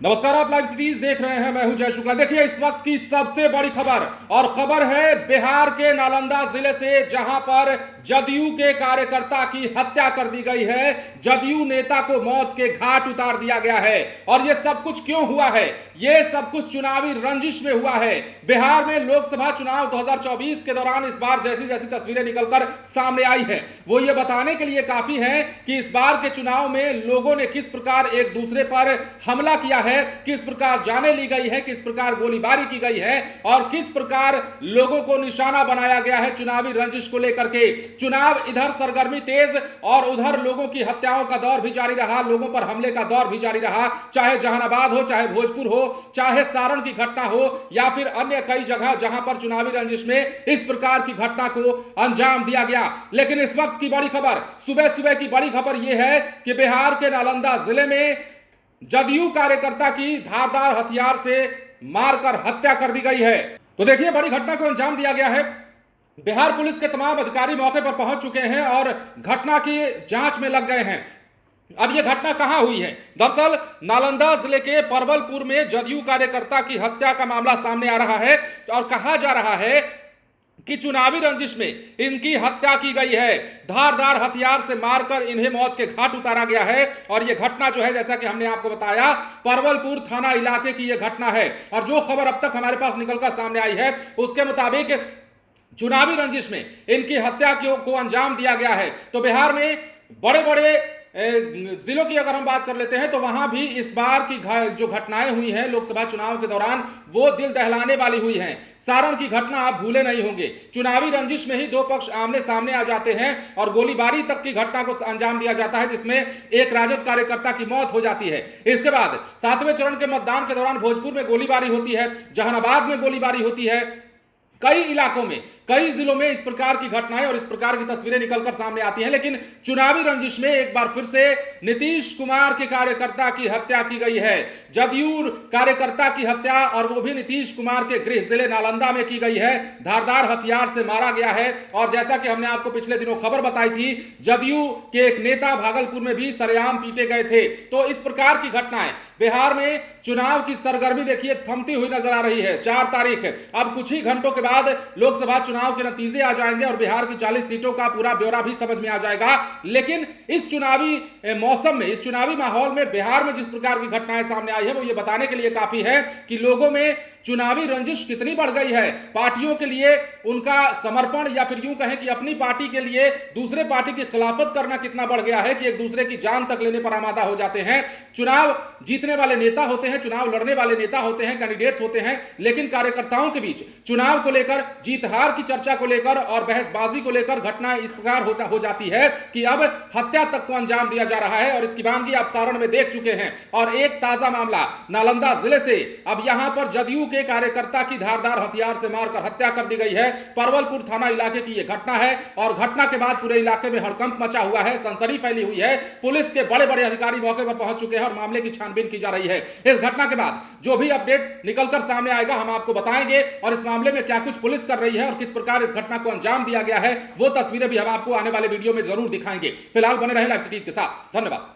नमस्कार, आप live cities देख रहे हैं। मैं हूं जय शुक्ला। देखिए इस वक्त की सबसे बड़ी खबर, और खबर है बिहार के नालंदा जिले से, जहां पर जदयू के कार्यकर्ता की हत्या कर दी गई है। जदयू नेता को मौत के घाट उतार दिया गया है। और यह सब कुछ क्यों हुआ है? यह सब कुछ चुनावी रंजिश में हुआ है। बिहार में लोकसभा चुनाव 2024 के दौरान इस बार जैसी जैसी तस्वीरें निकलकर सामने आई है, वो ये बताने के लिए काफी है कि इस बार के चुनाव में लोगों ने किस प्रकार एक दूसरे पर हमला किया है, किस प्रकार जानें ली गई है, किस प्रकार गोलीबारी की गई है, और किस प्रकार लोगों को निशाना बनाया गया है चुनावी रंजिश को लेकर के। चुनाव इधर सरगर्मी तेज और उधर लोगों की हत्याओं का दौर भी जारी रहा, लोगों पर हमले का दौर भी जारी रहा। चाहे जहानाबाद हो, चाहे भोजपुर हो, चाहे सारण की घटना हो, या फिर अन्य कई जगह जहां पर चुनावी रंजिश में इस प्रकार की घटना को अंजाम दिया गया। लेकिन इस वक्त की बड़ी खबर, सुबह सुबह की बड़ी खबर यह है कि बिहार के नालंदा जिले में जदयू कार्यकर्ता की धारदार हथियार से मारकर हत्या कर दी गई है। तो देखिए, बड़ी घटना को अंजाम दिया गया है। बिहार पुलिस के तमाम अधिकारी मौके पर पहुंच चुके हैं और घटना की जांच में लग गए हैं। अब यह घटना कहां हुई है? दरअसल नालंदा जिले के परवलपुर में जदयू कार्यकर्ता की हत्या का मामला सामने आ रहा है और कहा जा रहा है कि चुनावी रंजिश में इनकी हत्या की गई है। धारदार हथियार से मारकर इन्हें मौत के घाट उतारा गया है। और यह घटना जो है, जैसा कि हमने आपको बताया, परवलपुर थाना इलाके की यह घटना है। और जो खबर अब तक हमारे पास निकलकर सामने आई है उसके मुताबिक चुनावी रंजिश में इनकी हत्या को अंजाम दिया गया है। तो बिहार में बड़े बड़े जिलों की अगर हम बात कर लेते हैं तो वहां भी इस बार की जो घटनाएं हुई हैं लोकसभा चुनाव के दौरान, वो दिल दहलाने वाली हुई हैं। सारण की घटना आप भूले नहीं होंगे। चुनावी रंजिश में ही दो पक्ष आमने सामने आ जाते हैं और गोलीबारी तक की घटना को अंजाम दिया जाता है, जिसमें एक राजद कार्यकर्ता की मौत हो जाती है। इसके बाद 7वें चरण के मतदान के दौरान भोजपुर में गोलीबारी होती है, जहानाबाद में गोलीबारी होती है। कई इलाकों में, कई जिलों में इस प्रकार की घटनाएं और इस प्रकार की तस्वीरें निकलकर सामने आती हैं। लेकिन चुनावी रंजिश में एक बार फिर से नीतीश कुमार के कार्यकर्ता की हत्या की गई है। जदयू कार्यकर्ता की हत्या, और वो भी नीतीश कुमार के गृह जिले नालंदा में की गई है। धारदार हथियार से मारा गया है। और जैसा कि हमने आपको पिछले दिनों खबर बताई थी, जदयू के एक नेता भागलपुर में भी सरेआम पीटे गए थे। तो इस प्रकार की घटनाएं बिहार में चुनाव की सरगर्मी देखिए थमती हुई नजर आ रही है। 4 तारीख, अब कुछ ही घंटों के बाद लोकसभा चुनाव के नतीजे आ जाएंगे और बिहार की 40 सीटों का पूरा ब्यौरा भी समझ में आ जाएगा। लेकिन इस चुनावी मौसम में, इस चुनावी माहौल में बिहार में जिस प्रकार की घटनाएं सामने आई है, वो ये बताने के लिए काफी है कि लोगों में चुनावी रंजिश कितनी बढ़ गई है। पार्टियों के लिए उनका समर्पण, या फिर यूं कहें कि अपनी पार्टी के लिए दूसरे पार्टी की खिलाफत करना कितना बढ़ गया है कि एक दूसरे की जान तक लेने पर आमादा हो जाते हैं। चुनाव जीतने वाले नेता होते हैं, चुनाव लड़ने वाले नेता होते हैं, कैंडिडेट्स होते हैं, लेकिन कार्यकर्ताओं के बीच चुनाव को लेकर, जीत हार की चर्चा को लेकर और बहसबाजी को लेकर घटनाएं इस प्रकार हो जाती है कि अब हत्या तक को अंजाम दिया जा रहा है। और इसकी वानगी आप सारण में देख चुके हैं। और एक ताजा मामला नालंदा जिले से, अब यहां पर जदयू के कार्यकर्ता की धारदार हथियार से मारकर हत्या कर दी गई है। परवलपुर थाना इलाके की यह घटना है और घटना के बाद पूरे इलाके में हड़कंप मचा हुआ है, सनसनी फैली हुई है। पुलिस के बड़े बड़े अधिकारी मौके पर पहुंच चुके हैं और मामले की छानबीन की जा रही है। इस घटना के बाद जो भी अपडेट निकलकर सामने आएगा हम आपको बताएंगे, और इस मामले में क्या कुछ पुलिस कर रही है और किस प्रकार इस घटना को अंजाम दिया गया है, वो तस्वीरें भी हम आपको आने वाले वीडियो में जरूर दिखाएंगे। फिलहाल बने रहे लाइव सिटीज के साथ। धन्यवाद।